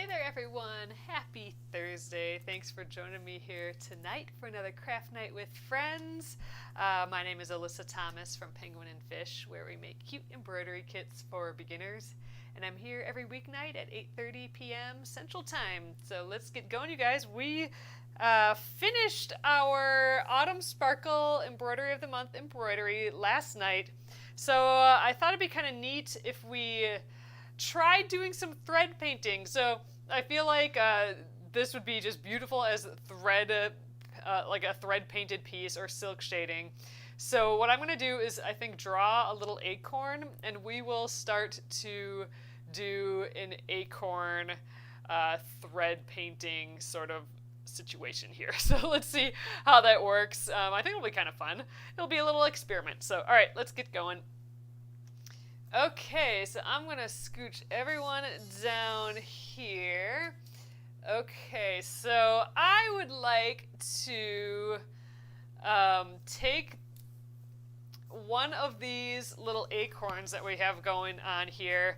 Hey there everyone, happy Thursday. Thanks for joining me here tonight for another craft night with friends. My name is Alyssa Thomas from Penguin and Fish, where we make cute embroidery kits for beginners. And I'm here every weeknight at 8:30 p.m. Central Time. So let's get going, you guys. We finished our Autumn Sparkle Embroidery of the Month embroidery last night. So I thought it'd be kind of neat if we tried doing some thread painting. So I feel like this would be just beautiful as thread, like a thread painted piece or silk shading. So what I'm going to do is I think draw a little acorn, and we will start to do an acorn thread painting sort of situation here. So let's see how that works. I think it'll be kind of fun. It'll be a little experiment. So all right, let's get going. Okay, so I'm gonna scooch everyone down here. Okay, so I would like to take one of these little acorns that we have going on here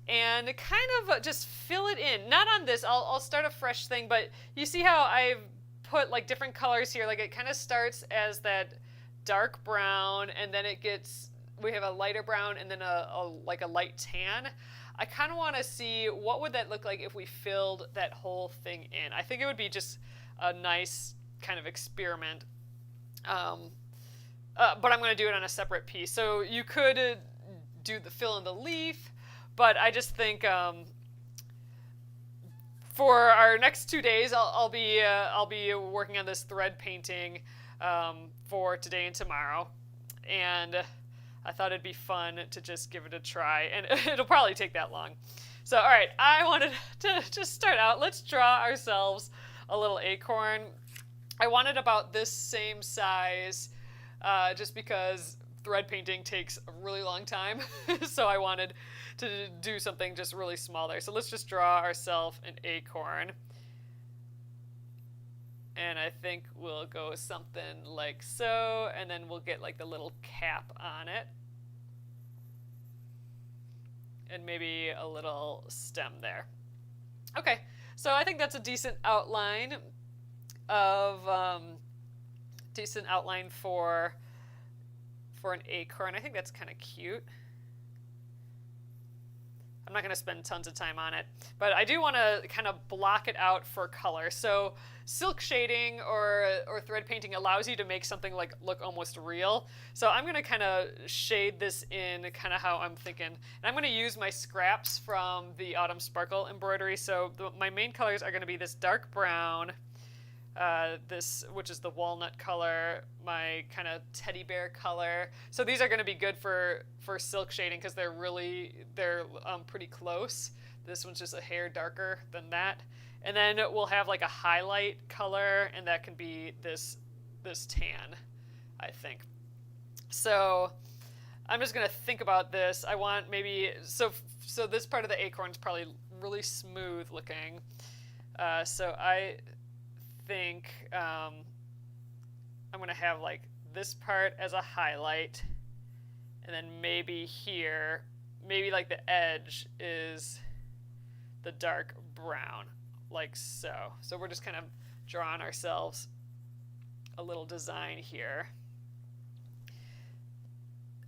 and kind of just fill it in. Not on this, I'll start a fresh thing, but you see how I've put like different colors here? Like it kind of starts as that dark brown, and then it gets, we have a lighter brown, and then like a light tan. I kind of want to see what would that look like if we filled that whole thing in. I think it would be just a nice kind of experiment. But I'm going to do it on a separate piece. So you could do the fill in the leaf, but I just think for our next 2 days, I'll be working on this thread painting for today and tomorrow, and I thought it'd be fun to just give it a try, and it'll probably take that long. So, all right, I wanted to just start out. Let's draw ourselves a little acorn. I wanted about this same size, just because thread painting takes a really long time. So I wanted to do something just really small there. So let's just draw ourselves an acorn. And I think we'll go something like so, and then we'll get like the little cap on it. And maybe a little stem there. Okay, so I think that's a decent outline of, for an acorn. I think that's kind of cute. I'm not going to spend tons of time on it, but I do want to kind of block it out for color. So silk shading or thread painting allows you to make something like look almost real. So I'm going to kind of shade this in kind of how I'm thinking. And I'm going to use my scraps from the Autumn Sparkle embroidery. So my main colors are going to be this dark brown, this, which is the walnut color, my kind of teddy bear color. So these are going to be good for silk shading because they're pretty close. This one's just a hair darker than that. And then we'll have like a highlight color, and that can be this tan, I think. So I'm just going to think about this. I want maybe, so this part of the acorn is probably really smooth looking. So I think I'm going to have like this part as a highlight, and then maybe here, maybe like the edge is the dark brown, like so. So we're just kind of drawing ourselves a little design here.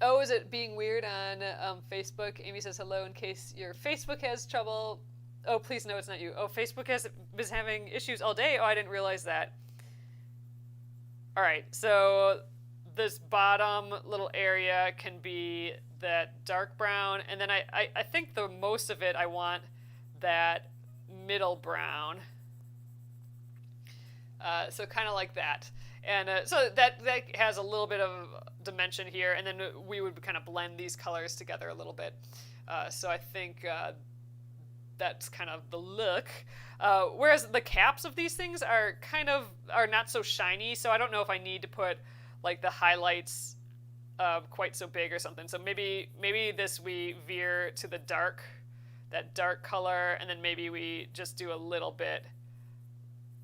Oh, is it being weird on Facebook? Amy says hello in case your Facebook has trouble. Oh, please no, it's not you. Oh, Facebook has been having issues all day. Oh, I didn't realize that. All right, so this bottom little area can be that dark brown, and then I think the most of it I want that middle brown. So kind of like that. And so that has a little bit of dimension here, and then we would kind of blend these colors together a little bit. So I think that's kind of the look. Whereas the caps of these things are not so shiny, so I don't know if I need to put like the highlights quite so big or something. So maybe this we veer to the dark, that dark color, and then maybe we just do a little bit,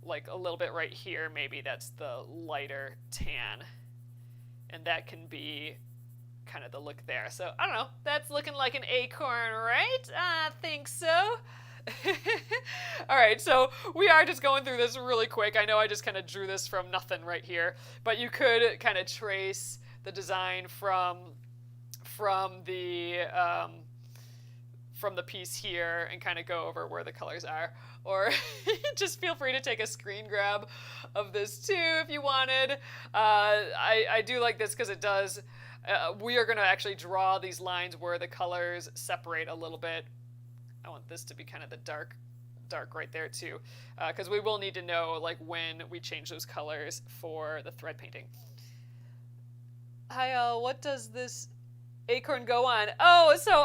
like a little bit right here. Maybe that's the lighter tan, and that can be kind of the look there. So I don't know, that's looking like an acorn, right? I think so. All right, so we are just going through this really quick. I know I just kind of drew this from nothing right here, but you could kind of trace the design from the piece here and kind of go over where the colors are. Or just feel free to take a screen grab of this too if you wanted. I do like this because it does, we are going to actually draw these lines where the colors separate a little bit. I want this to be kind of the dark right there too, because we will need to know like when we change those colors for the thread painting. Hi, what does this Acorn go on? Oh, so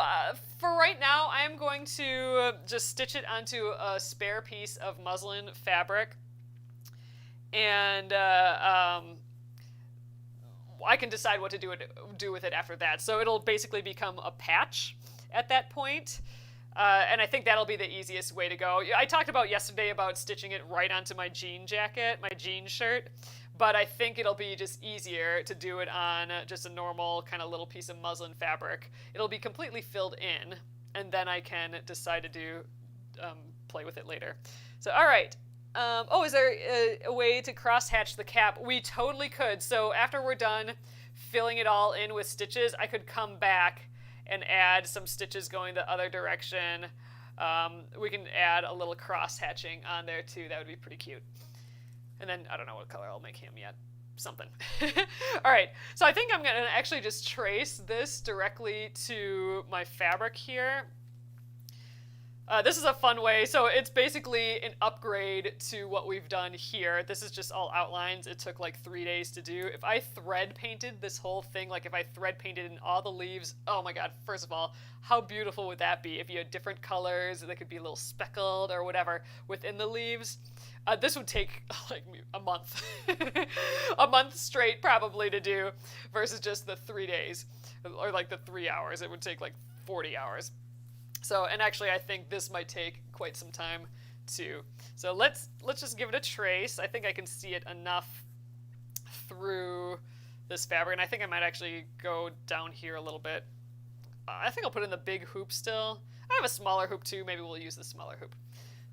for right now, I am going to just stitch it onto a spare piece of muslin fabric, and I can decide what to do with it after that. So it'll basically become a patch at that point. And I think that'll be the easiest way to go. I talked about yesterday about stitching it right onto my jean jacket, my jean shirt, but I think it'll be just easier to do it on just a normal kind of little piece of muslin fabric. It'll be completely filled in, and then I can decide to do play with it later. So, all right. Oh, is there a way to cross-hatch the cap? We totally could. So after we're done filling it all in with stitches, I could come back and add some stitches going the other direction. We can add a little cross-hatching on there too. That would be pretty cute. And then I don't know what color I'll make him yet. Something. All right, so I think I'm gonna actually just trace this directly to my fabric here. This is a fun way. So it's basically an upgrade to what we've done here. This is just all outlines. It took like 3 days to do. If I thread painted this whole thing, like if I thread painted in all the leaves, oh my God, first of all, how beautiful would that be? If you had different colors, they could be a little speckled or whatever within the leaves. This would take like a month, a month straight probably to do versus just the 3 days or like the 3 hours. It would take like 40 hours. So, and actually I think this might take quite some time too. So let's just give it a trace. I think I can see it enough through this fabric, and I think I might actually go down here a little bit. I think I'll put in the big hoop still. I have a smaller hoop too. Maybe we'll use the smaller hoop.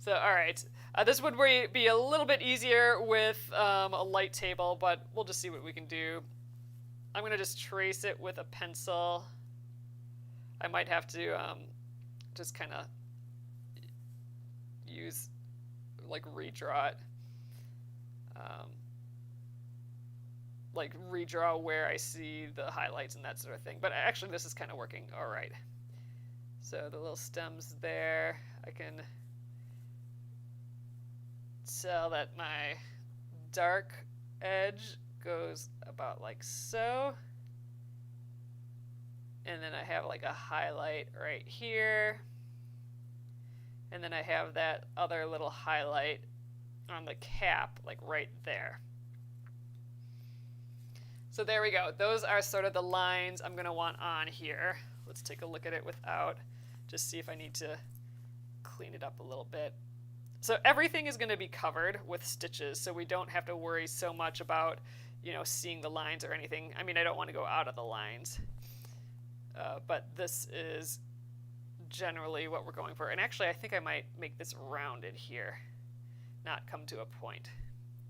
So, all right. This would be a little bit easier with a light table, but we'll just see what we can do. I'm going to just trace it with a pencil. I might have to just kind of use, like, redraw it. Like, redraw where I see the highlights and that sort of thing. But actually, this is kind of working all right. So the little stems there, I can tell that my dark edge goes about like so. And then I have like a highlight right here. And then I have that other little highlight on the cap, like right there. So there we go. Those are sort of the lines I'm going to want on here. Let's take a look at it without, just see if I need to clean it up a little bit. So everything is going to be covered with stitches, so we don't have to worry so much about, you know, seeing the lines or anything. I mean, I don't want to go out of the lines. But this is generally what we're going for. And actually, I think I might make this rounded here, not come to a point.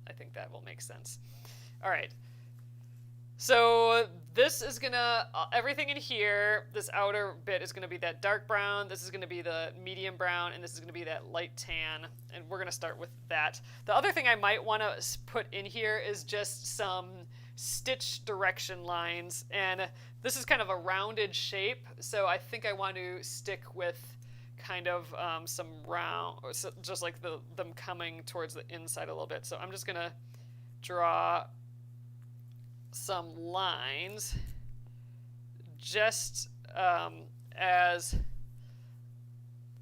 I think that will make sense. All right. So this is gonna, everything in here, this outer bit is gonna be that dark brown, this is gonna be the medium brown, and this is gonna be that light tan, and we're gonna start with that. The other thing I might wanna put in here is just some stitch direction lines, and this is kind of a rounded shape, so I think I want to stick with kind of some round, or just like them coming towards the inside a little bit. So I'm just gonna draw some lines just as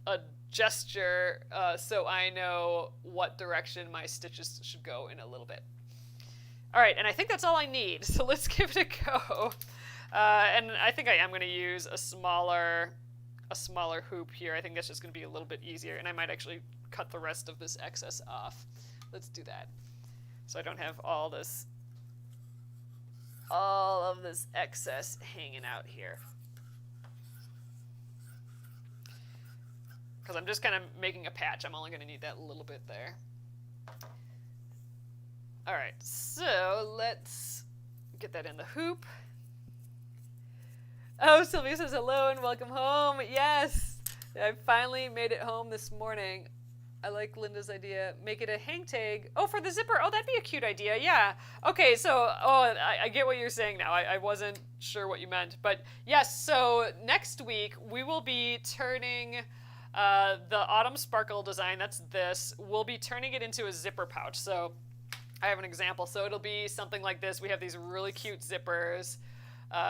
a gesture, so I know what direction my stitches should go in a little bit. All right, and I think that's all I need, so let's give it a go. And I think I am going to use a smaller hoop here. I think that's just going to be a little bit easier, and I might actually cut the rest of this excess off. Let's do that, so I don't have all of this excess hanging out here. because I'm just kind of making a patch. I'm only going to need that little bit there. All right, so let's get that in the hoop. Oh, Sylvia says hello and welcome home. Yes, I finally made it home this morning. I like Linda's idea. Make it a hang tag. Oh, for the zipper. Oh, that'd be a cute idea. Yeah. Okay, so, I get what you're saying now. I wasn't sure what you meant. But yes, so next week we will be turning the Autumn Sparkle design, that's this, we'll be turning it into a zipper pouch. So I have an example. So it'll be something like this. We have these really cute zippers.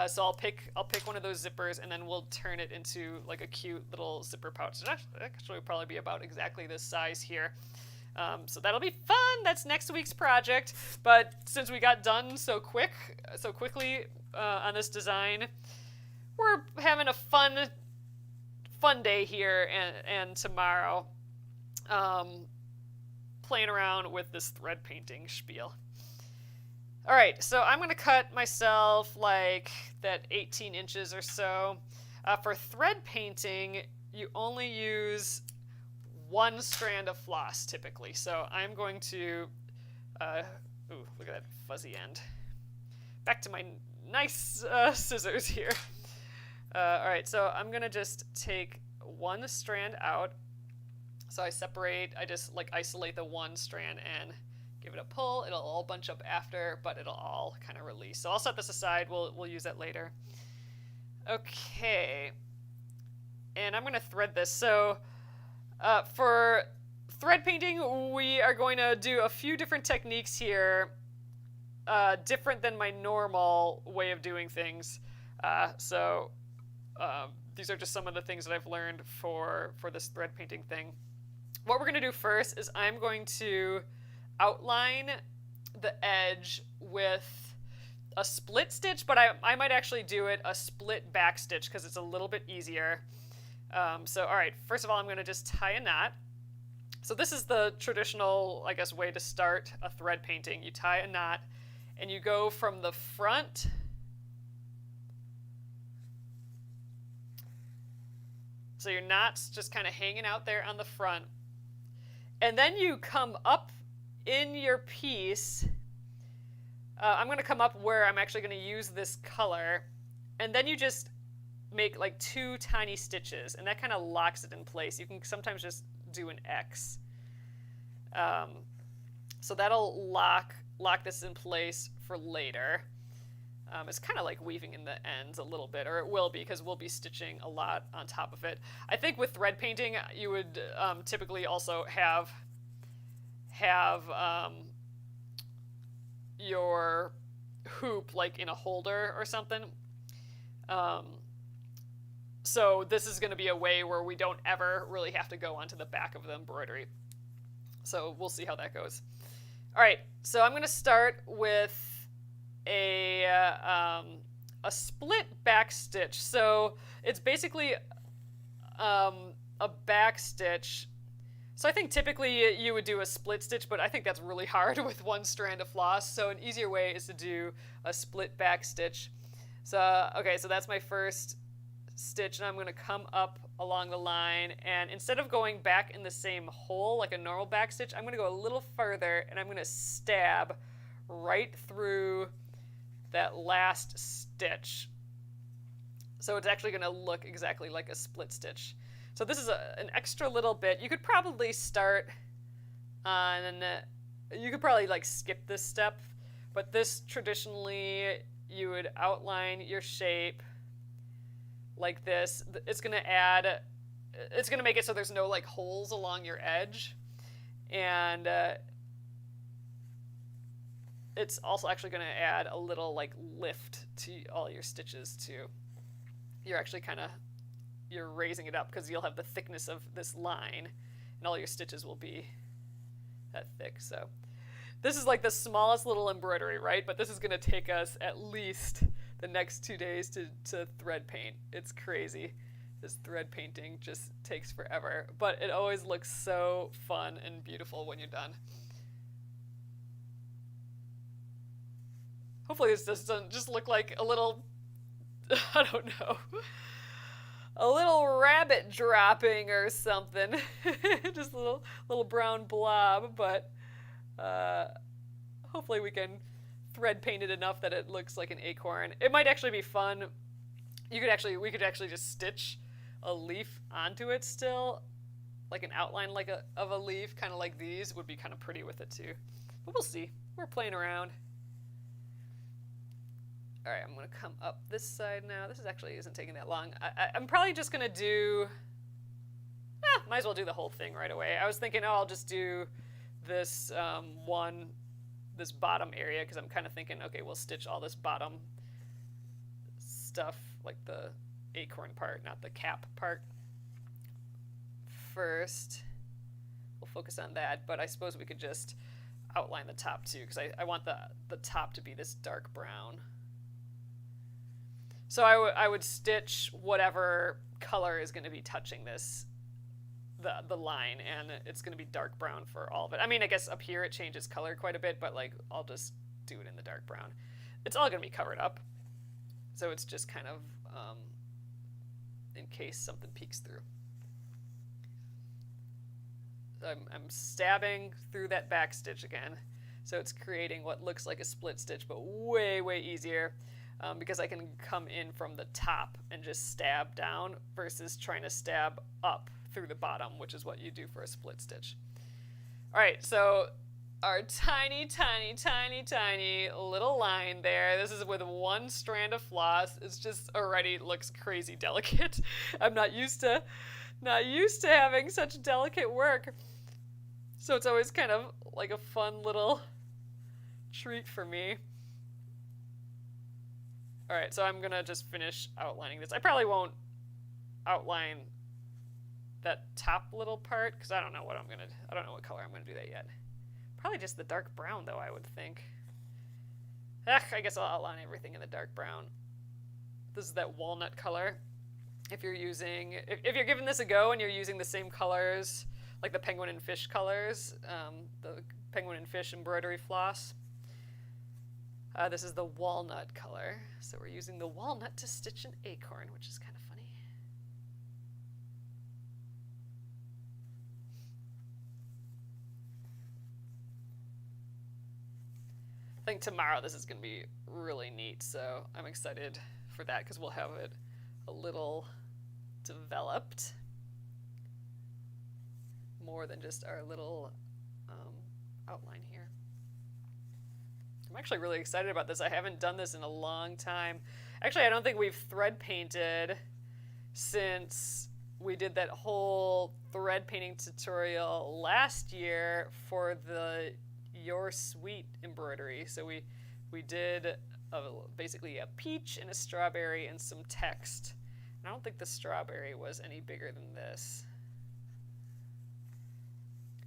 So I'll pick one of those zippers and then we'll turn it into like a cute little zipper pouch. It actually will probably be about exactly this size here. So that'll be fun. That's next week's project. But since we got done so quickly on this design, we're having a fun day here and tomorrow, playing around with this thread painting spiel. All right, so I'm going to cut myself like that 18 inches or so. For thread painting, you only use one strand of floss typically. So I'm going to, ooh, look at that fuzzy end. Back to my nice scissors here. All right, so I'm going to just take one strand out. So I just like isolate the one strand and give it a pull. It'll all bunch up after, but it'll all kind of release. So I'll set this aside. We'll use that later. Okay. And I'm going to thread this. So for thread painting, we are going to do a few different techniques here, different than my normal way of doing things. These are just some of the things that I've learned for this thread painting thing. What we're going to do first is I'm going to outline the edge with a split stitch, but I might actually do it a split back stitch because it's a little bit easier. So all right, first of all, I'm going to just tie a knot. So this is the traditional, I guess, way to start a thread painting. You tie a knot and you go from the front so your knot's just kind of hanging out there on the front, and then you come up in your piece. I'm going to come up where I'm actually going to use this color, and then you just make like 2 tiny stitches, and that kind of locks it in place. You can sometimes just do an X. So that'll lock this in place for later. It's kind of like weaving in the ends a little bit, or it will be, because we'll be stitching a lot on top of it. I think with thread painting, you would typically also have your hoop like in a holder or something. So this is going to be a way where we don't ever really have to go onto the back of the embroidery. So we'll see how that goes. All right, so I'm going to start with a split back stitch. So it's basically a back stitch. So I think typically you would do a split stitch, but I think that's really hard with one strand of floss. So an easier way is to do a split back stitch. So, okay, so that's my first stitch, and I'm going to come up along the line, and instead of going back in the same hole like a normal back stitch, I'm going to go a little further, and I'm going to stab right through that last stitch. So it's actually going to look exactly like a split stitch. So this is an extra little bit. You could probably start on, you could probably like skip this step, but this traditionally you would outline your shape like this. It's going to make it so there's no like holes along your edge, and it's also actually going to add a little like lift to all your stitches too. You're actually you're raising it up because you'll have the thickness of this line, and all your stitches will be that thick. So this is like the smallest little embroidery, right? But this is going to take us at least the next 2 days to thread paint. It's crazy. This thread painting just takes forever, but it always looks so fun and beautiful when you're done. Hopefully this doesn't just look like a little, I don't know. a little rabbit dropping or something. Just a little brown blob, but hopefully we can thread paint it enough that it looks like an acorn. It might actually be fun. We could actually just stitch a leaf onto it still, like an outline of a leaf, kind of like these would be kind of pretty with it too. But we'll see. We're playing around. All right, I'm gonna come up this side now. This actually isn't taking that long. I'm probably just gonna do, might as well do the whole thing right away. I was thinking, oh, I'll just do this this bottom area, because I'm kind of thinking, okay, we'll stitch all this bottom stuff, like the acorn part, not the cap part, first. We'll focus on that, but I suppose we could just outline the top too, because I want the top to be this dark brown. So I would stitch whatever color is going to be touching this, the line, and it's going to be dark brown for all of it. I mean, I guess up here it changes color quite a bit, but like I'll just do it in the dark brown. It's all going to be covered up, so it's just kind of in case something peeks through. So I'm stabbing through that back stitch again, so it's creating what looks like a split stitch, but way, way easier. Because I can come in from the top and just stab down versus trying to stab up through the bottom, which is what you do for a split stitch. All right, so our tiny, tiny, tiny, tiny little line there. This is with one strand of floss. It's just already looks crazy delicate. I'm not used to having such delicate work. So it's always kind of like a fun little treat for me. All right, so I'm gonna just finish outlining this. I probably won't outline that top little part because I don't know what color I'm gonna do that yet. Probably just the dark brown though, I would think. I guess I'll outline everything in the dark brown. This is that walnut color. If you're giving this a go and you're using the same colors, like the penguin and fish colors, the penguin and fish embroidery floss. This is the walnut color, so we're using the walnut to stitch an acorn, which is kind of funny. I think tomorrow this is going to be really neat, so I'm excited for that because we'll have it a little developed, more than just our little outline here. I'm actually really excited about this. I haven't done this in a long time. Actually, I don't think we've thread painted since we did that whole thread painting tutorial last year for the Your Sweet embroidery. So we did basically a peach and a strawberry and some text. And I don't think the strawberry was any bigger than this.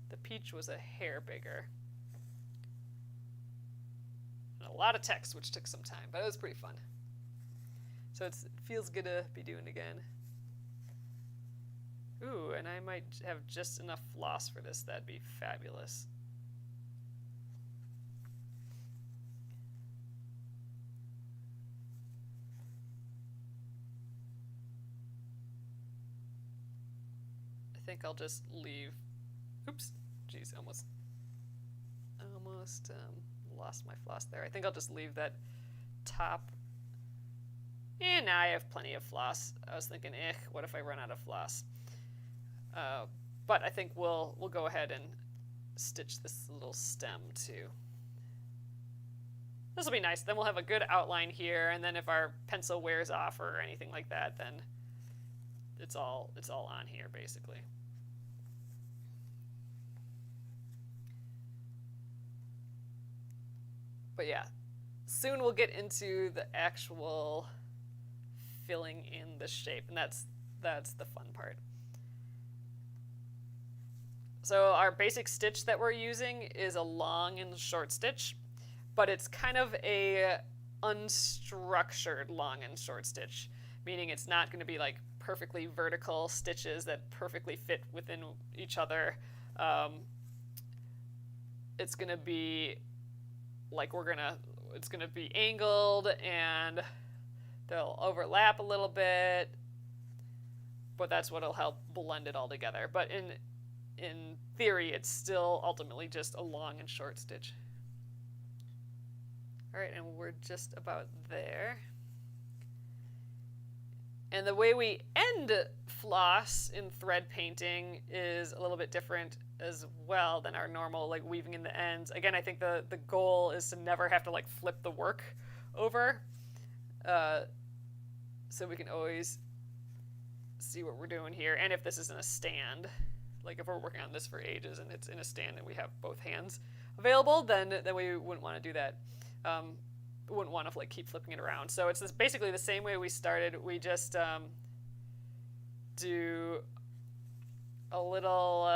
The peach was a hair bigger. A lot of text, which took some time, but it was pretty fun. So it feels good to be doing it again. Ooh, and I might have just enough floss for this. That'd be fabulous. I think I'll just leave. Oops, geez, almost lost my floss there. I think I'll just leave that top. And now I have plenty of floss. I was thinking, what if I run out of floss? But I think we'll go ahead and stitch this little stem too. This will be nice. Then we'll have a good outline here, and then if our pencil wears off or anything like that, then it's all on here basically. But yeah, soon we'll get into the actual filling in the shape, and that's the fun part. So our basic stitch that we're using is a long and short stitch, but it's kind of a unstructured long and short stitch, meaning it's not going to be like perfectly vertical stitches that perfectly fit within each other. It's going to be like it's going to be angled and they'll overlap a little bit. but that's what'll help blend it all together. But in theory, it's still ultimately just a long and short stitch. All right, and we're just about there. And the way we end floss in thread painting is a little bit different as well than our normal like weaving in the ends. Again, I think the goal is to never have to like flip the work over, so we can always see what we're doing here. And if this is in a stand, like if we're working on this for ages and it's in a stand and we have both hands available, then we wouldn't want to do that. Wouldn't want to like keep flipping it around. So it's basically the same way we started. We just do a little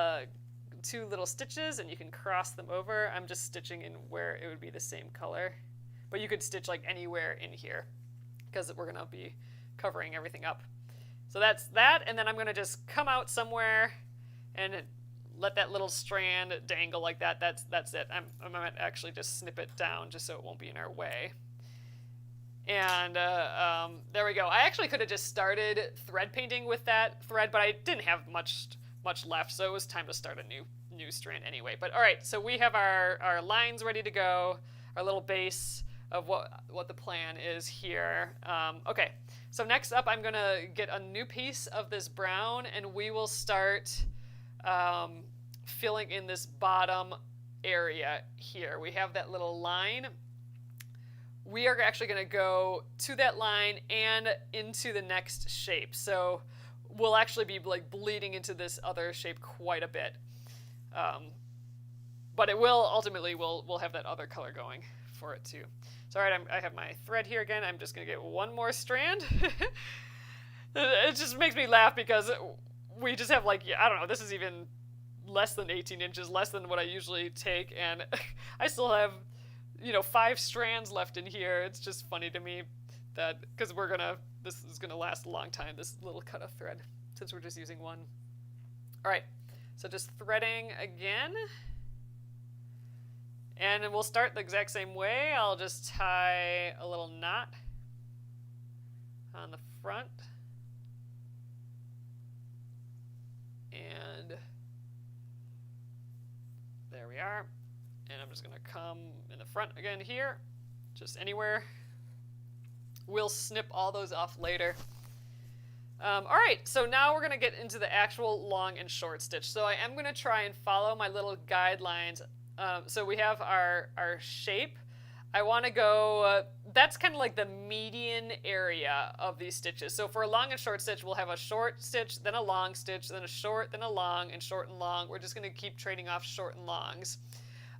two little stitches and you can cross them over. I'm just stitching in where it would be the same color, but you could stitch like anywhere in here because we're gonna be covering everything up. So that's that, and then I'm gonna just come out somewhere and let that little strand dangle like that. That's it. I might actually just snip it down just so it won't be in our way. And there we go. I actually could have just started thread painting with that thread, but I didn't have much left, so it was time to start a new strand anyway. But all right, so we have our lines ready to go, our little base of what the plan is here. Okay, so next up I'm gonna get a new piece of this brown, and we will start filling in this bottom area here. We have that little line. We are actually going to go to that line and into the next shape. So we'll actually be like bleeding into this other shape quite a bit. But it will ultimately, we'll have that other color going for it too. So all right, I have my thread here again. I'm just going to get one more strand. It just makes me laugh because we just have like, I don't know, this is even less than 18 inches, less than what I usually take, and I still have, 5 strands left in here. It's just funny to me that, because this is gonna last a long time, this little cut of thread, since we're just using one. All right, so just threading again, and we'll start the exact same way. I'll just tie a little knot on the front, and there we are. And I'm just going to come in the front again here, just anywhere. We'll snip all those off later. All right, so now we're going to get into the actual long and short stitch. So I am going to try and follow my little guidelines. So we have our shape. I want to go, that's kind of like the median area of these stitches. So for a long and short stitch, we'll have a short stitch, then a long stitch, then a short, then a long, and short and long. We're just going to keep trading off short and longs.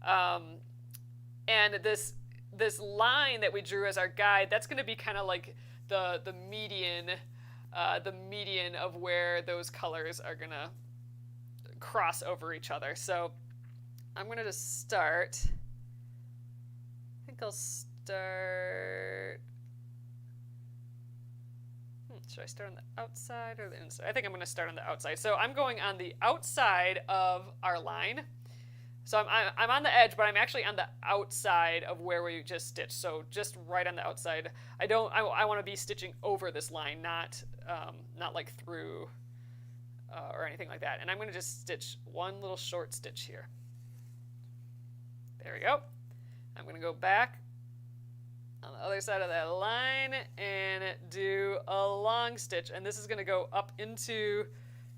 And this line that we drew as our guide, that's going to be kind of like the median of where those colors are going to cross over each other. So I'm going to just start. I think I'll start. Should I start on the outside or the inside? I think I'm going to start on the outside. So I'm going on the outside of our line. So I'm on the edge, but I'm actually on the outside of where we just stitched. So just right on the outside. I want to be stitching over this line, not like through or anything like that. And I'm going to just stitch one little short stitch here. There we go. I'm going to go back on the other side of that line and do a long stitch. And this is going to go up into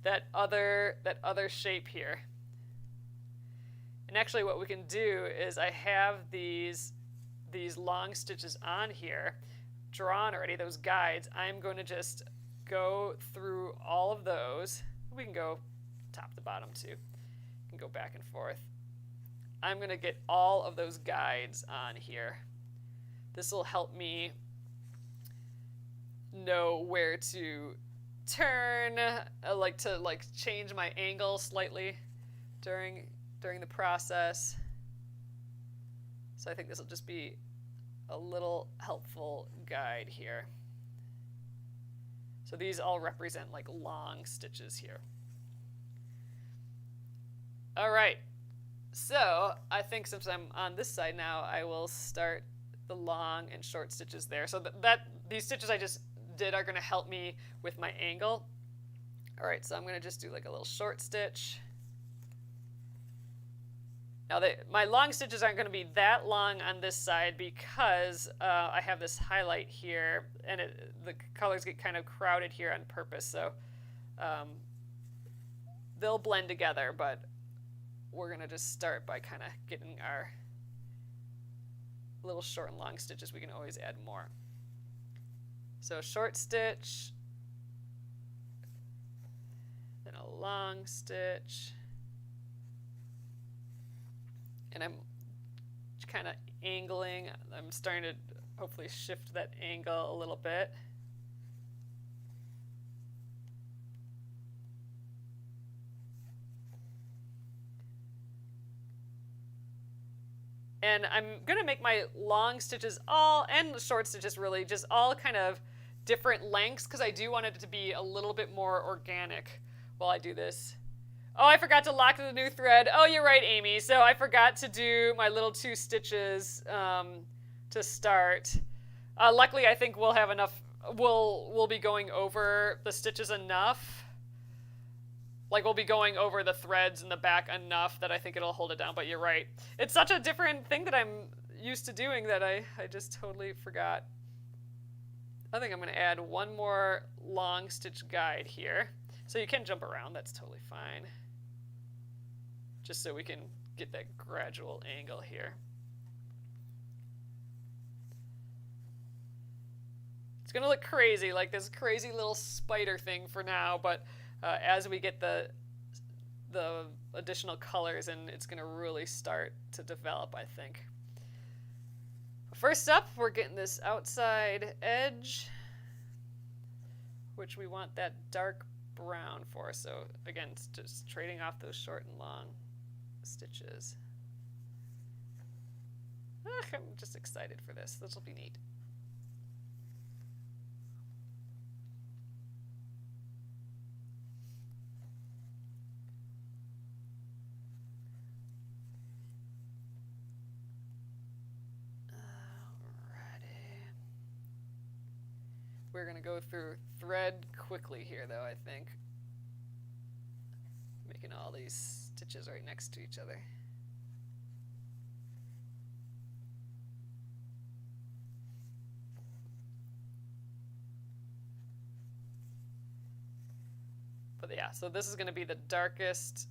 that other shape here. And actually what we can do is I have these long stitches on here drawn already, those guides. I'm going to just go through all of those. We can go top to bottom too. We can go back and forth. I'm going to get all of those guides on here. This will help me know where to turn, to change my angle slightly during the process. So I think this will just be a little helpful guide here. So these all represent like long stitches here. All right, so I think since I'm on this side now, I will start the long and short stitches there. So these stitches I just did are going to help me with my angle. All right, so I'm gonna just do like a little short stitch. Now, my long stitches aren't going to be that long on this side because I have this highlight here, and the colors get kind of crowded here on purpose, so they'll blend together, but we're going to just start by kind of getting our little short and long stitches. We can always add more. So short stitch, then a long stitch, and I'm kind of angling. I'm starting to hopefully shift that angle a little bit. And I'm going to make my long stitches all, and short stitches really, just all kind of different lengths because I do want it to be a little bit more organic while I do this. Oh, I forgot to lock the new thread. Oh, you're right, Amy. So I forgot to do my little 2 stitches to start. Luckily, I think we'll have enough. We'll be going over the stitches enough. Like we'll be going over the threads in the back enough that I think it'll hold it down. But you're right. It's such a different thing that I'm used to doing that I just totally forgot. I think I'm going to add one more long stitch guide here. So you can jump around. That's totally fine. Just so we can get that gradual angle here. It's going to look crazy, like this crazy little spider thing for now, but as we get the additional colors in, it's going to really start to develop, I think. First up, we're getting this outside edge, which we want that dark brown for. So again, it's just trading off those short and long stitches. I'm just excited for this. This will be neat. We're going to go through thread quickly here, though, I think. Making all these stitches right next to each other. But yeah, so this is going to be the darkest,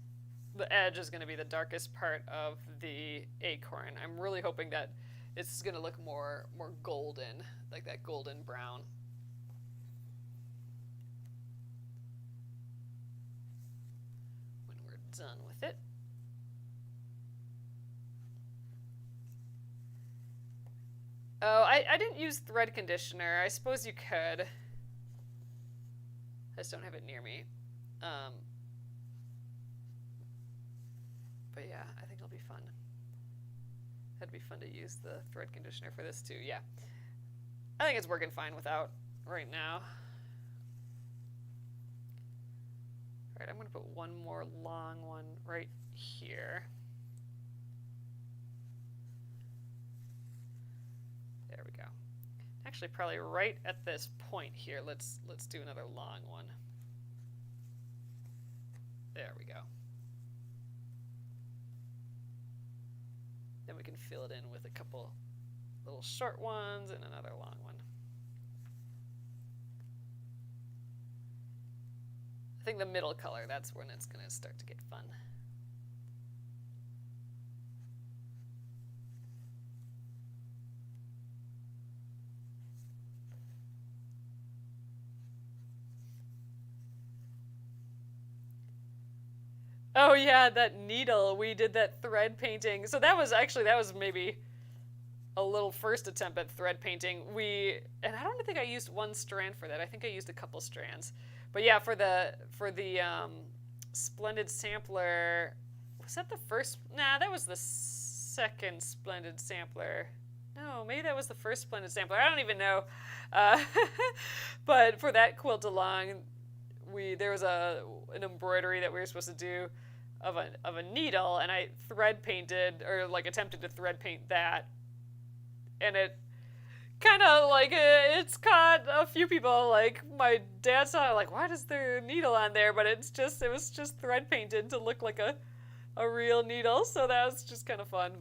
the edge is going to be the darkest part of the acorn. I'm really hoping that it's going to look more golden, like that golden brown. Done with it. Oh, I didn't use thread conditioner. I suppose you could. I just don't have it near me. But yeah, I think it'll be fun. That'd be fun to use the thread conditioner for this too. Yeah, I think it's working fine without right now. All right, I'm going to put one more long one right here. There we go. Actually, probably right at this point here, let's do another long one. There we go. Then we can fill it in with a couple little short ones and another long one. I think the middle color, that's when it's going to start to get fun. Oh yeah, that needle, we did that thread painting. So that was maybe a little first attempt at thread painting. And I don't think I used one strand for that. I think I used a couple strands. But yeah, for the Splendid Sampler, was that the first? Nah, that was the second Splendid Sampler. No, maybe that was the first Splendid Sampler. I don't even know. But for that quilt-along, there was an embroidery that we were supposed to do of a needle, and I thread painted, or like attempted to thread paint that, and it kind of like it's caught a few people. Like my dad saw it, like, why is there a needle on there? But it was just thread painted to look like a real needle. So that was just kind of fun.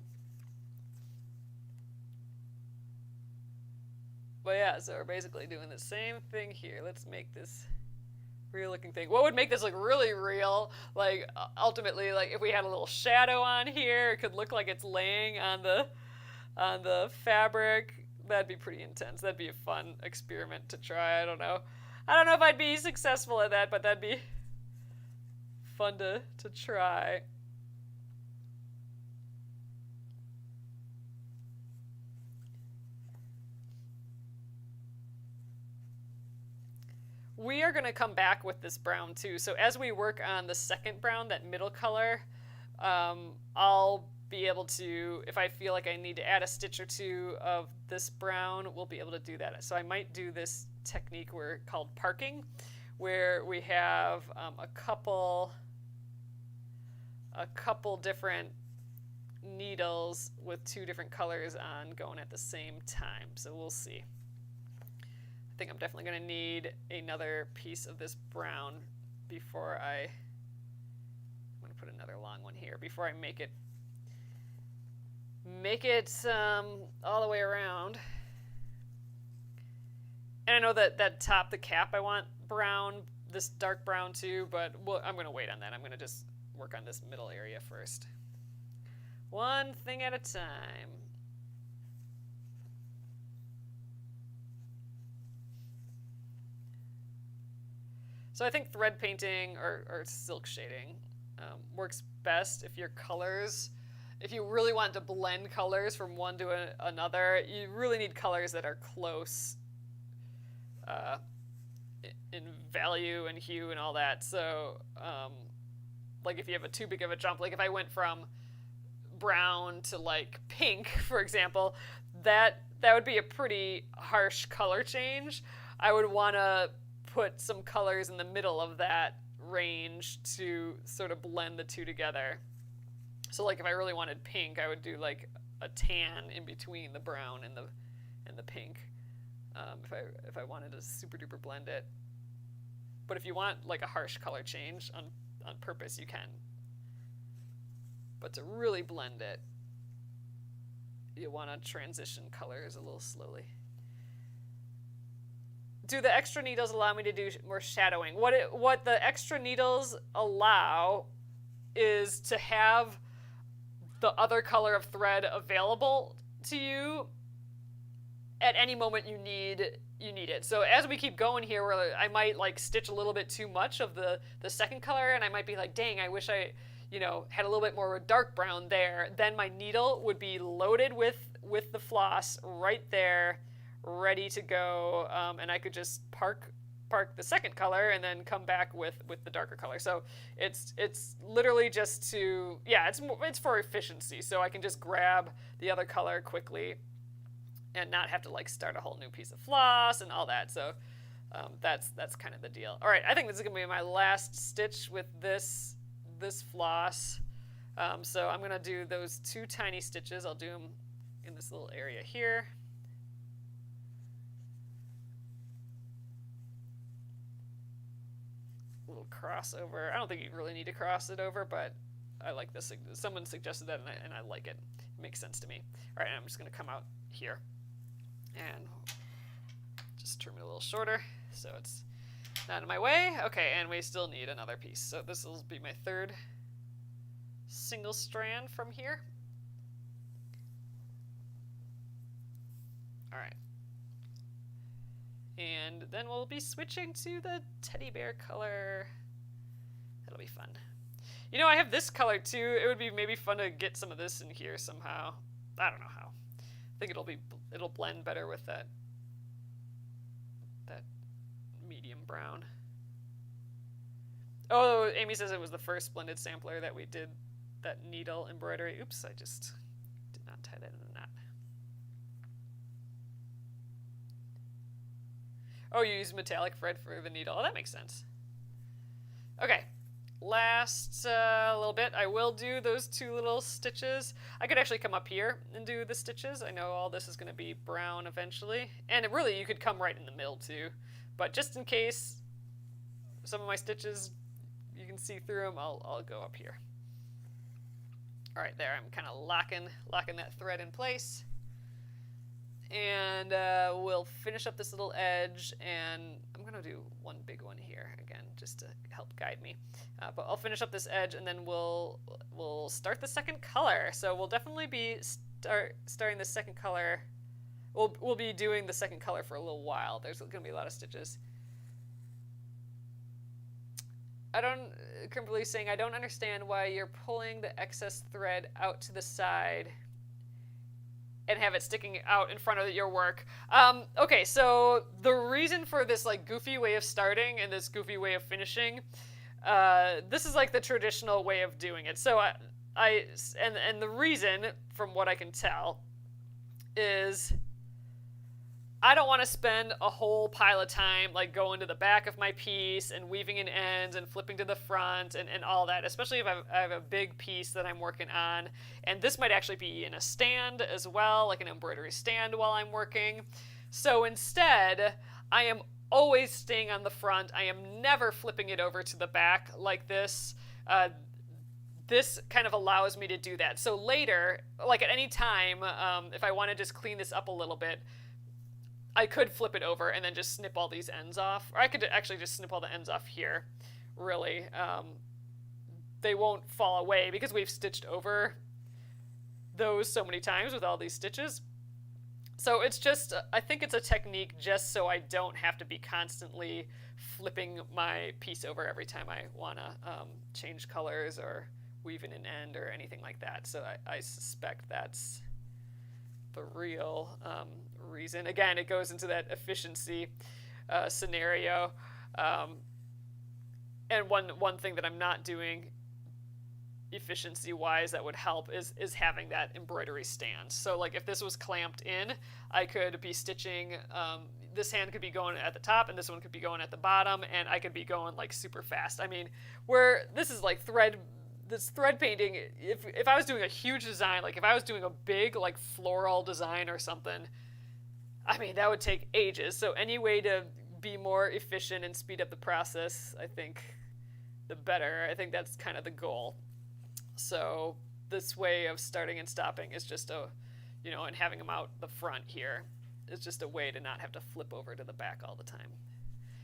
But yeah, so we're basically doing the same thing here. Let's make this real looking thing. What would make this look really real? Like ultimately, like if we had a little shadow on here, it could look like it's laying on the fabric. That'd be pretty intense. That'd be a fun experiment to try. I don't know if I'd be successful at that, but that'd be fun to try. We are going to come back with this brown too. So as we work on the second brown, that middle color, I'll be able to, if I feel like I need to add a stitch or two of this brown, we'll be able to do that. So I might do this technique called parking, where we have a couple different needles with two different colors on going at the same time. So we'll see. I think I'm definitely going to need another piece of this brown before I'm going to put another long one here before I make it all the way around. And I know that the cap, I want brown, this dark brown too, but I'm going to wait on that. I'm going to just work on this middle area first. One thing at a time. So I think thread painting or silk shading works best if your colors, if you really want to blend colors from one to another, you really need colors that are close in value and hue and all that. So like if you have too big of a jump, like if I went from brown to like pink, for example, that would be a pretty harsh color change. I would want to put some colors in the middle of that range to sort of blend the two together. So like if I really wanted pink, I would do like a tan in between the brown and the pink. If I wanted to super duper blend it. But if you want like a harsh color change on purpose, you can. But to really blend it, you want to transition colors a little slowly. Do the extra needles allow me to do more shadowing? What the extra needles allow is to have the other color of thread available to you at any moment you need it. So as we keep going here, where I might like stitch a little bit too much of the second color, and I might be like, dang, I wish I had a little bit more dark brown there. Then my needle would be loaded with the floss right there, ready to go, and I could just park the second color and then come back with the darker color. So it's literally just to, yeah, it's for efficiency. So I can just grab the other color quickly and not have to like start a whole new piece of floss and all that. So that's kind of the deal. All right, I think this is gonna be my last stitch with this floss. So I'm gonna do those two tiny stitches. I'll do them in this little area here. Little crossover. I don't think you really need to cross it over, but I like this. Someone suggested that, and I like it. It makes sense to me. All right, I'm just going to come out here and just trim it a little shorter so it's not in my way. Okay, and we still need another piece. So this will be my third single strand from here. All right. And then we'll be switching to the teddy bear color. That'll be fun. I have this color too. It would be maybe fun to get some of this in here somehow. I don't know how. I think it'll blend better with that medium brown. Oh, Amy says it was the first blended sampler that we did that needle embroidery. Oops, I just did not tie that in a knot. Oh, you use metallic thread for the needle. Oh, that makes sense. Okay, last little bit, I will do those 2 little stitches. I could actually come up here and do the stitches. I know all this is going to be brown eventually. And really, you could come right in the middle too. But just in case some of my stitches, you can see through them, I'll go up here. All right, there, I'm kind of locking that thread in place. And we'll finish up this little edge, and I'm going to do one big one here, again, just to help guide me. But I'll finish up this edge, and then we'll start the second color. So we'll definitely be starting the second color. We'll be doing the second color for a little while. There's going to be a lot of stitches. Kimberly's saying, I don't understand why you're pulling the excess thread out to the side and have it sticking out in front of your work. Okay, so the reason for this like goofy way of starting and this goofy way of finishing, this is like the traditional way of doing it. So and the reason, from what I can tell, is I don't want to spend a whole pile of time like going to the back of my piece and weaving in ends and flipping to the front and all that, especially if I have a big piece that I'm working on. And this might actually be in a stand as well, like an embroidery stand while I'm working. So instead, I am always staying on the front. I am never flipping it over to the back like this. This kind of allows me to do that. So later, like at any time, if I want to just clean this up a little bit, I could flip it over and then just snip all these ends off. Or I could actually just snip all the ends off here, really. They won't fall away because we've stitched over those so many times with all these stitches. So it's just, I think it's a technique just so I don't have to be constantly flipping my piece over every time I want to change colors or weave in an end or anything like that. So I suspect that's the real reason. Again, it goes into that efficiency scenario. And one thing that I'm not doing efficiency-wise that would help is having that embroidery stand. So like if this was clamped in, I could be stitching, this hand could be going at the top and this one could be going at the bottom, and I could be going like super fast. I mean, where this is like thread painting, if I was doing a huge design, like if I was doing a big like floral design or something, I mean, that would take ages. So any way to be more efficient and speed up the process, I think the better. I think that's kind of the goal. So this way of starting and stopping is just and having them out the front here is just a way to not have to flip over to the back all the time.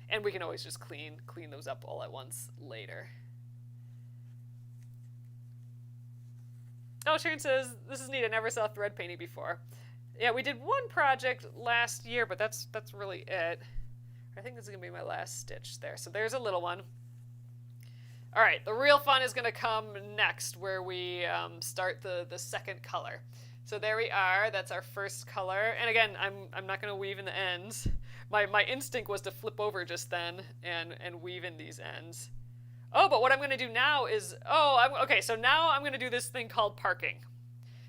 And we can always just clean those up all at once later. Oh, Sharon says, this is neat. I never saw thread painting before. Yeah, we did one project last year, but that's really it. I think this is going to be my last stitch there. So there's a little one. All right, the real fun is going to come next, where we start the second color. So there we are. That's our first color. And again, I'm not going to weave in the ends. My instinct was to flip over just then and weave in these ends. Oh, but what I'm going to do now is, okay, so now I'm going to do this thing called parking.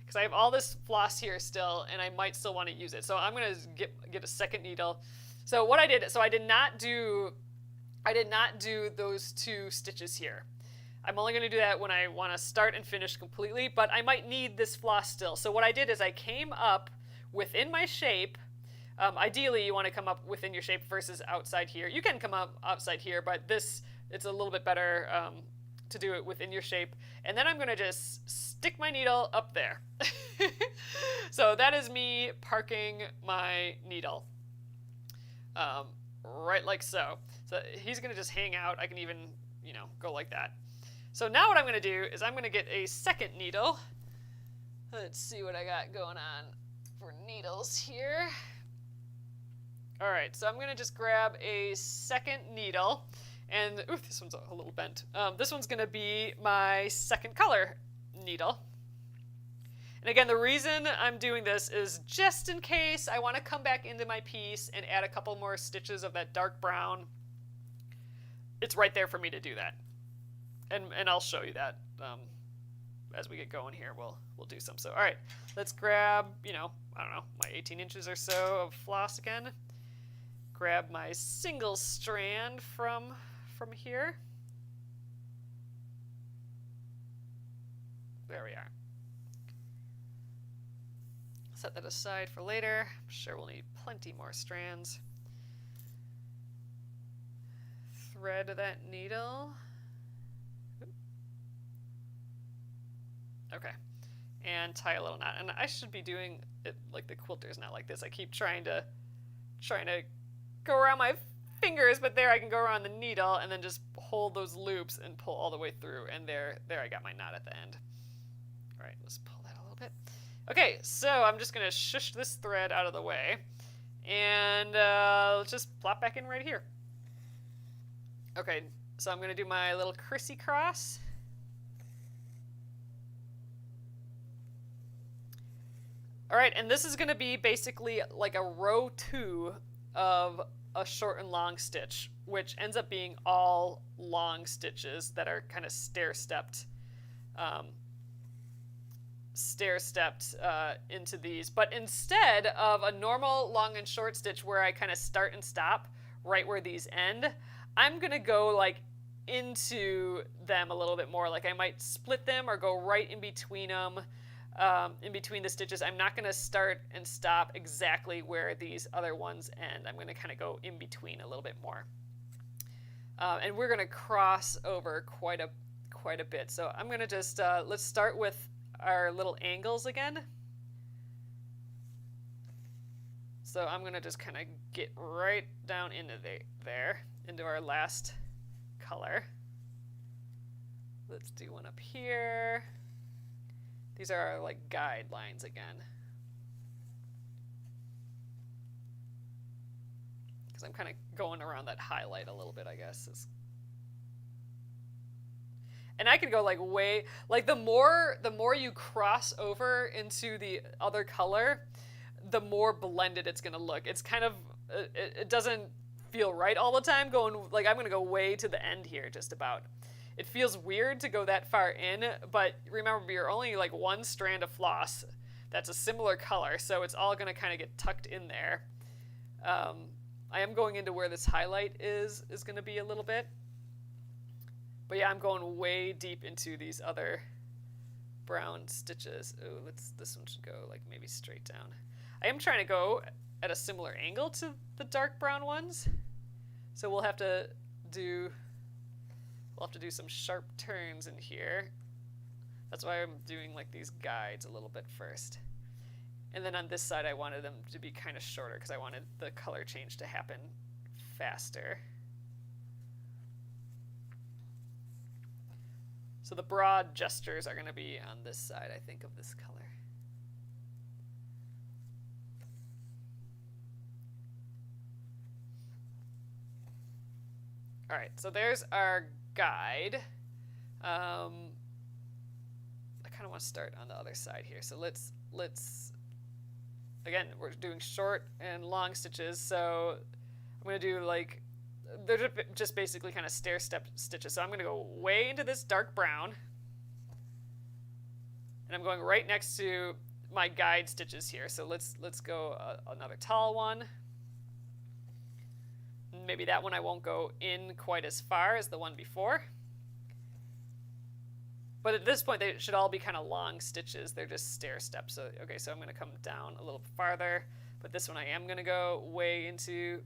Because I have all this floss here still, and I might still want to use it. So I'm going to get a second needle. So what I did, so I did not do those 2 stitches here. I'm only going to do that when I want to start and finish completely, but I might need this floss still. So what I did is I came up within my shape. Ideally, you want to come up within your shape versus outside here. You can come up outside here, but it's a little bit better to do it within your shape. And then I'm going to just stick my needle up there. So that is me parking my needle. Right like so. So he's going to just hang out. I can even, go like that. So now what I'm going to do is I'm going to get a second needle. Let's see what I got going on for needles here. All right, so I'm going to just grab a second needle. And, ooh, this one's a little bent. This one's going to be my second color needle. And again, the reason I'm doing this is just in case I want to come back into my piece and add a couple more stitches of that dark brown. It's right there for me to do that. And I'll show you that as we get going here. We'll do some. So, all right, let's grab, I don't know, my 18 inches or so of floss again. Grab my single strand from here. There we are. Set that aside for later. I'm sure we'll need plenty more strands. Thread that needle. Okay. And tie a little knot. And I should be doing it like the quilter's not like this. I keep trying to go around my fingers, but there I can go around the needle and then just hold those loops and pull all the way through. And there I got my knot at the end. All right, let's pull that a little bit. Okay, so I'm just gonna shush this thread out of the way, and let's just plop back in right here. Okay, so I'm gonna do my little crissy-cross. All right, and this is gonna be basically like a row 2 of a short and long stitch, which ends up being all long stitches that are kind of stair-stepped into these. But instead of a normal long and short stitch where I kind of start and stop right where these end, I'm gonna go like into them a little bit more. Like I might split them or go right in between them, in between the stitches. I'm not gonna start and stop exactly where these other ones end. I'm gonna kind of go in between a little bit more. And we're gonna cross over quite a bit. So I'm gonna just, let's start with our little angles again. So I'm gonna just kind of get right down into there, into our last color. Let's do one up here. These are our like guidelines again. Because I'm kind of going around that highlight a little bit, I guess. And I could go like way, like the more you cross over into the other color, the more blended it's gonna look. It's kind of, it doesn't feel right all the time going, like I'm gonna go way to the end here just about. It feels weird to go that far in, but remember you're only like one strand of floss that's a similar color, so it's all gonna kind of get tucked in there. I am going into where this highlight is gonna be a little bit. But yeah, I'm going way deep into these other brown stitches. Oh, this one should go like maybe straight down. I am trying to go at a similar angle to the dark brown ones. So we'll have to do some sharp turns in here. That's why I'm doing like these guides a little bit first. And then on this side, I wanted them to be kind of shorter because I wanted the color change to happen faster. So the broad gestures are going to be on this side, I think, of this color. All right, so there's our guide. I kind of want to start on the other side here. So let's again, we're doing short and long stitches. So I'm going to do like, they're just basically kind of stair-step stitches. So I'm going to go way into this dark brown. And I'm going right next to my guide stitches here. So let's go another tall one. Maybe that one I won't go in quite as far as the one before. But at this point, they should all be kind of long stitches. They're just stair steps. So, okay, so I'm going to come down a little farther. But this one I am going to go way into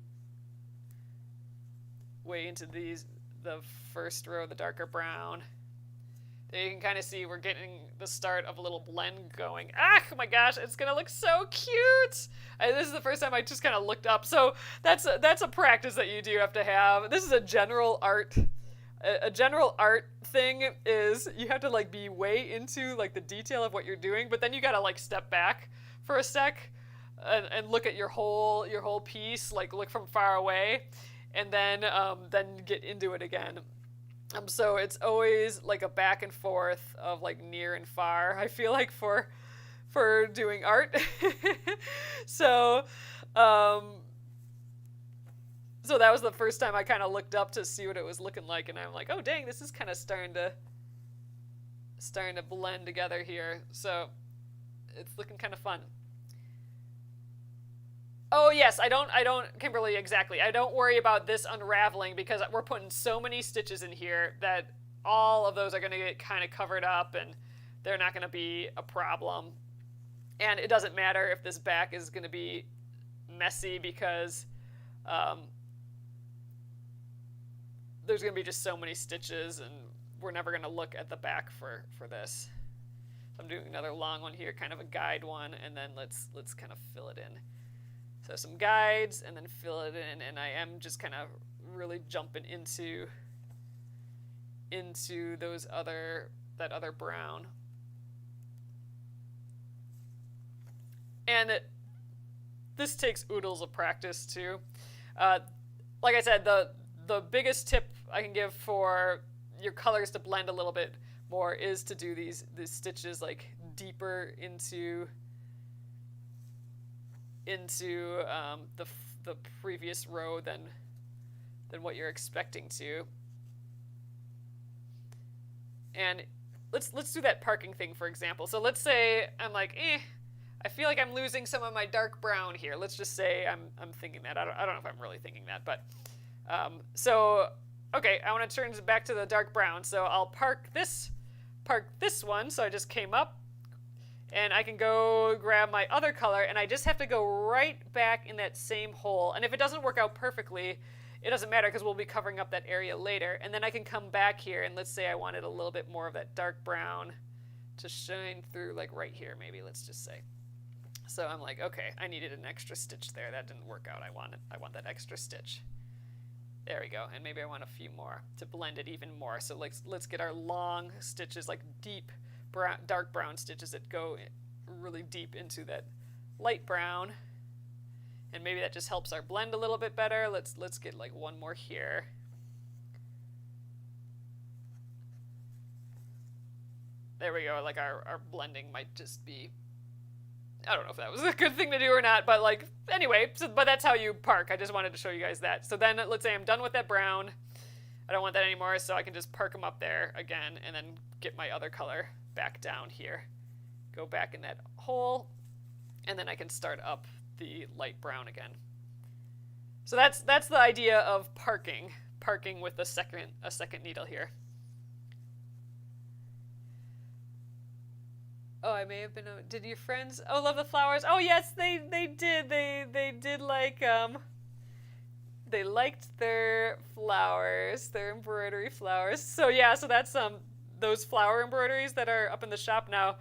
the first row, the darker brown. There you can kind of see we're getting the start of a little blend going. Ah, oh my gosh, it's going to look so cute. This is the first time I just kind of looked up. So that's a practice that you do have to have. This is a general art. A general art thing is you have to like be way into like the detail of what you're doing, but then you got to like step back for a sec and look at your whole piece, like look from far away, and then get into it again. So it's always like a back and forth of like near and far, I feel like, for doing art. So that was the first time I kind of looked up to see what it was looking like, and I'm like, oh dang, this is kind of starting to blend together here. So it's looking kind of fun. Oh yes, I don't, Kimberly, exactly. I don't worry about this unraveling because we're putting so many stitches in here that all of those are going to get kind of covered up, and they're not going to be a problem. And it doesn't matter if this back is going to be messy because there's going to be just so many stitches, and we're never going to look at the back for this. So I'm doing another long one here, kind of a guide one, and then let's kind of fill it in. So some guides and then fill it in, and I am just kind of really jumping into that other brown. And this takes oodles of practice too. Like I said, the biggest tip I can give for your colors to blend a little bit more is to do these stitches like deeper into the previous row than what you're expecting to. And let's do that parking thing, for example. So let's say I'm like, I feel like I'm losing some of my dark brown here. Let's just say I'm thinking that. I don't know if I'm really thinking that, but so okay, I want to turn back to the dark brown. So I'll park this one. So I just came up, and I can go grab my other color, and I just have to go right back in that same hole. And if it doesn't work out perfectly, it doesn't matter because we'll be covering up that area later. And then I can come back here, and let's say I wanted a little bit more of that dark brown to shine through, like right here maybe, let's just say. So I'm like, okay, I needed an extra stitch there. That didn't work out. I want that extra stitch. There we go. And maybe I want a few more to blend it even more. So let's get our long stitches, like deep brown, dark brown stitches that go really deep into that light brown. And maybe that just helps our blend a little bit better. Let's get like one more here. There we go. Like our blending might just be, I don't know if that was a good thing to do or not, but like, anyway, but that's how you park. I just wanted to show you guys that. So then let's say I'm done with that brown. I don't want that anymore, so I can just park them up there again and then get my other color back down here. Go back in that hole, and then I can start up the light brown again. So that's the idea of parking with a second needle here. Oh, I may have been. Did your friends? Oh, love the flowers. Oh, yes, they did. They did like they liked their flowers, their embroidery flowers. So yeah, so that's those flower embroideries that are up in the shop now.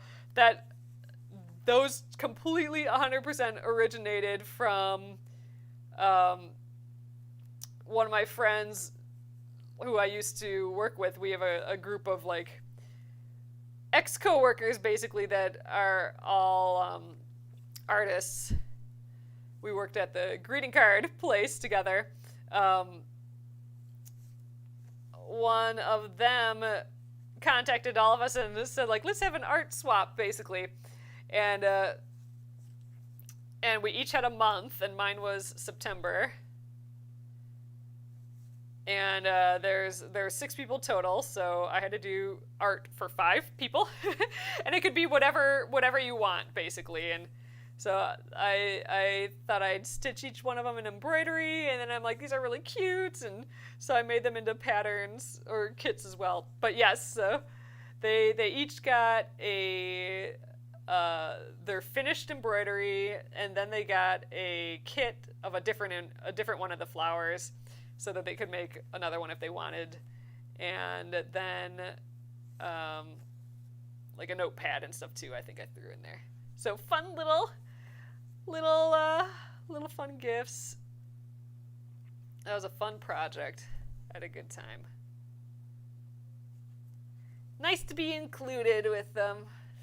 Those completely 100% originated from one of my friends who I used to work with. We have a group of like ex-coworkers basically that are all artists. We worked at the greeting card place together. One of them contacted all of us and said like, let's have an art swap basically. And we each had a month, and mine was September. And there's 6 people total, so I had to do art for 5 people, and it could be whatever you want, basically. And so I thought I'd stitch each one of them in embroidery, and then I'm like, these are really cute, and so I made them into patterns or kits as well. But yes, so they each got their finished embroidery, and then they got a kit of a different one of the flowers, so that they could make another one if they wanted, and then like a notepad and stuff too. I think I threw in there. So fun little fun gifts. That was a fun project. I had a good time. Nice to be included with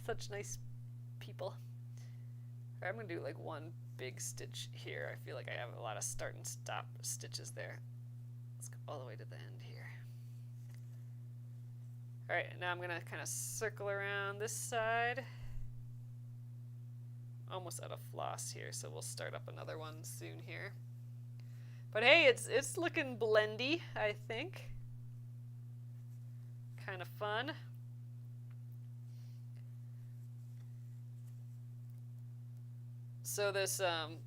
such nice people. I'm gonna do like one big stitch here. I feel like I have a lot of start and stop stitches there. Let's go all the way to the end here. All right, now I'm gonna kind of circle around this side. Almost out of floss here, so we'll start up another one soon here. But hey, it's looking blendy, I think. Kind of fun. So this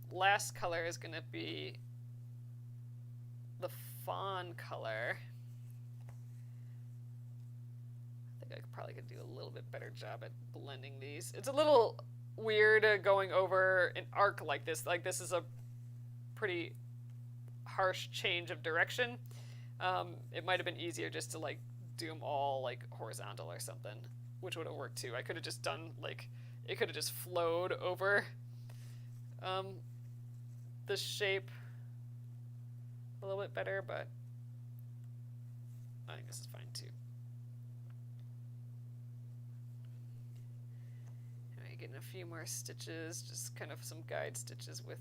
last color is going to be the fawn color. I think I probably could do a little bit better job at blending these. It's a little weird going over an arc like this. Like, this is a pretty harsh change of direction. It might have been easier just to like do them all like horizontal or something, which would have worked too. I could have just done like, it could have just flowed over the shape a little bit better, but I think this is fine too. Alright, getting a few more stitches, just kind of some guide stitches with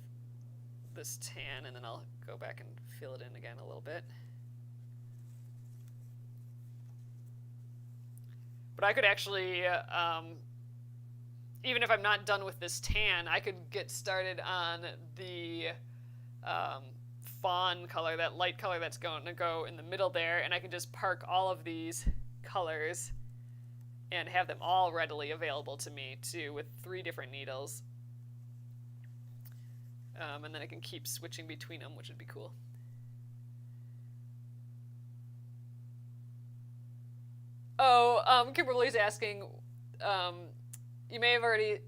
this tan, and then I'll go back and fill it in again a little bit. But I could actually, even if I'm not done with this tan, I could get started on the fawn color, that light color that's going to go in the middle there, and I can just park all of these colors and have them all readily available to me too, with 3 different needles. And then I can keep switching between them, which would be cool. Oh, Kimberly's asking, you may have already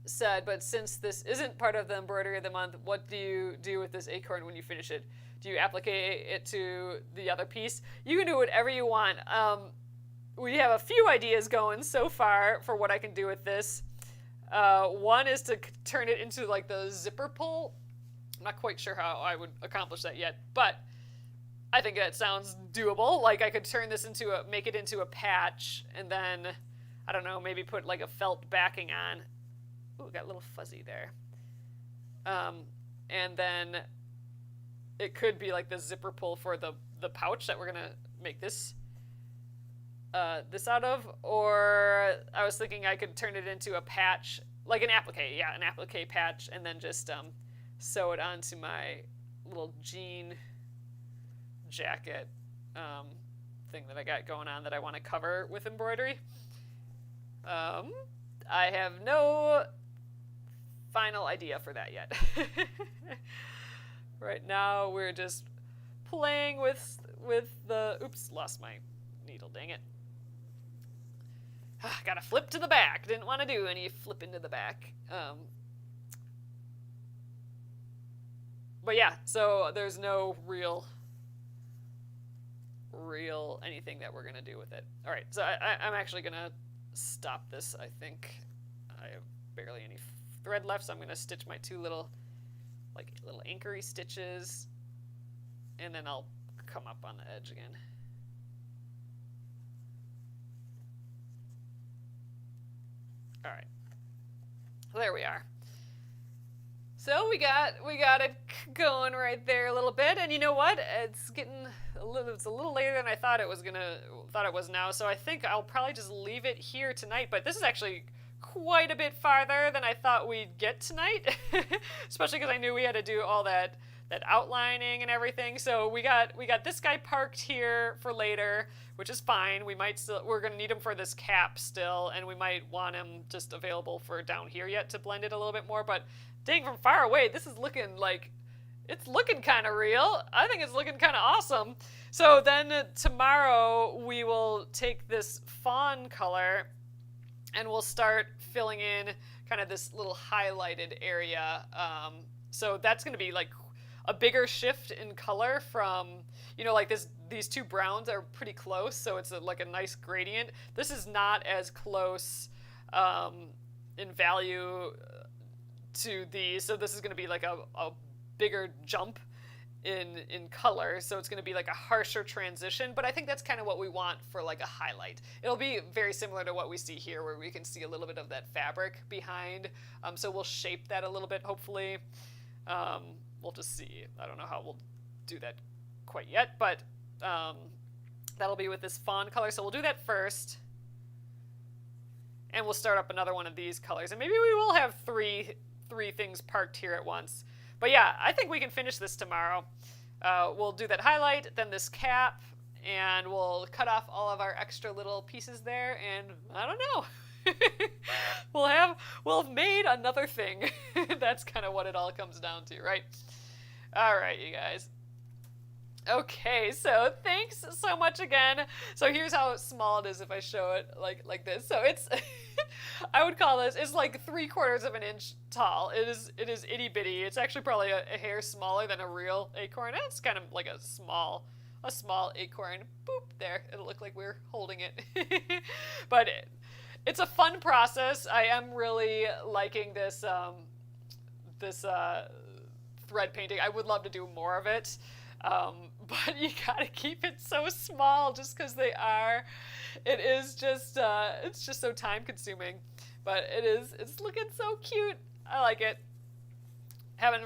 said, but since this isn't part of the embroidery of the month, what do you do with this acorn when you finish it? Do you apply it to the other piece? You can do whatever you want. We have a few ideas going so far for what I can do with this. One is to turn it into like the zipper pull. I'm not quite sure how I would accomplish that yet, but I think that sounds doable. Like, I could turn this into make it into a patch, and then, I don't know, maybe put like a felt backing on. Ooh, got a little fuzzy there. And then it could be like the zipper pull for the pouch that we're gonna make this out of. Or I was thinking I could turn it into a patch, like an applique, yeah, an applique patch, and then just sew it onto my little jean jacket thing that I got going on that I want to cover with embroidery. I have no final idea for that yet. Right now we're just playing with the, oops, lost my needle, dang it. Gotta flip to the back. Didn't want to do any flip into the back. But yeah, so there's no real anything that we're gonna do with it. All right, so I'm actually gonna stop this. I think I have barely any thread left, so I'm gonna stitch my 2 little anchory stitches, and then I'll come up on the edge again. All right, there we are. So we got it going right there a little bit, and you know what? It's a little later than I thought it was now. So I think I'll probably just leave it here tonight. But this is actually quite a bit farther than I thought we'd get tonight, especially because I knew we had to do all that outlining and everything. So we got this guy parked here for later, which is fine. We're gonna need him for this cap still, and we might want him just available for down here yet to blend it a little bit more. But dang, from far away, this is looking like, it's looking kind of real. I think it's looking kind of awesome. So then tomorrow we will take this fawn color and we'll start filling in kind of this little highlighted area. So that's going to be like a bigger shift in color from, you know, like these 2 browns are pretty close, so it's like a nice gradient. This is not as close in value to these, so this is going to be like a bigger jump in color, so it's going to be like a harsher transition, but I think that's kind of what we want for like a highlight. It'll be very similar to what we see here, where we can see a little bit of that fabric behind, so we'll shape that a little bit, hopefully. We'll just see. I don't know how we'll do that quite yet, but that'll be with this fawn color, so we'll do that first, and we'll start up another one of these colors, and maybe we will have three things parked here at once. But yeah, I think we can finish this tomorrow. We'll do that highlight, then this cap, and we'll cut off all of our extra little pieces there, and I don't know. we'll have made another thing. That's kind of what it all comes down to, right? All right, you guys. Okay, so thanks so much again. So here's how small it is if I show it like this. So it's I would call this, it's like 3/4 of an inch tall. It is itty bitty. It's actually probably a hair smaller than a real acorn. It's kind of like a small acorn. Boop, there. It'll look like we're holding it. But it's a fun process. I am really liking this thread painting. I would love to do more of it. But you gotta keep it so small just because they are. It's just so time consuming. But it's looking so cute. I like it. Having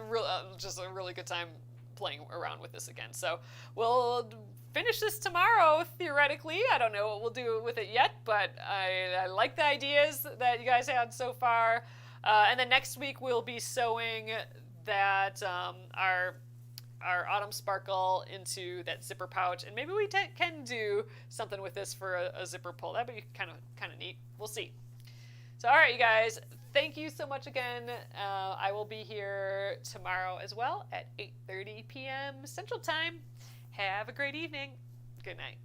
just a really good time playing around with this again. So we'll finish this tomorrow, theoretically. I don't know what we'll do with it yet, but I like the ideas that you guys had so far. And then next week we'll be sewing that our autumn sparkle into that zipper pouch, and maybe we can do something with this for a zipper pull. That'd be kind of neat. We'll see. So all right, you guys, thank you so much again. I will be here tomorrow as well at 8:30 p.m. Central Time. Have a great evening. Good night.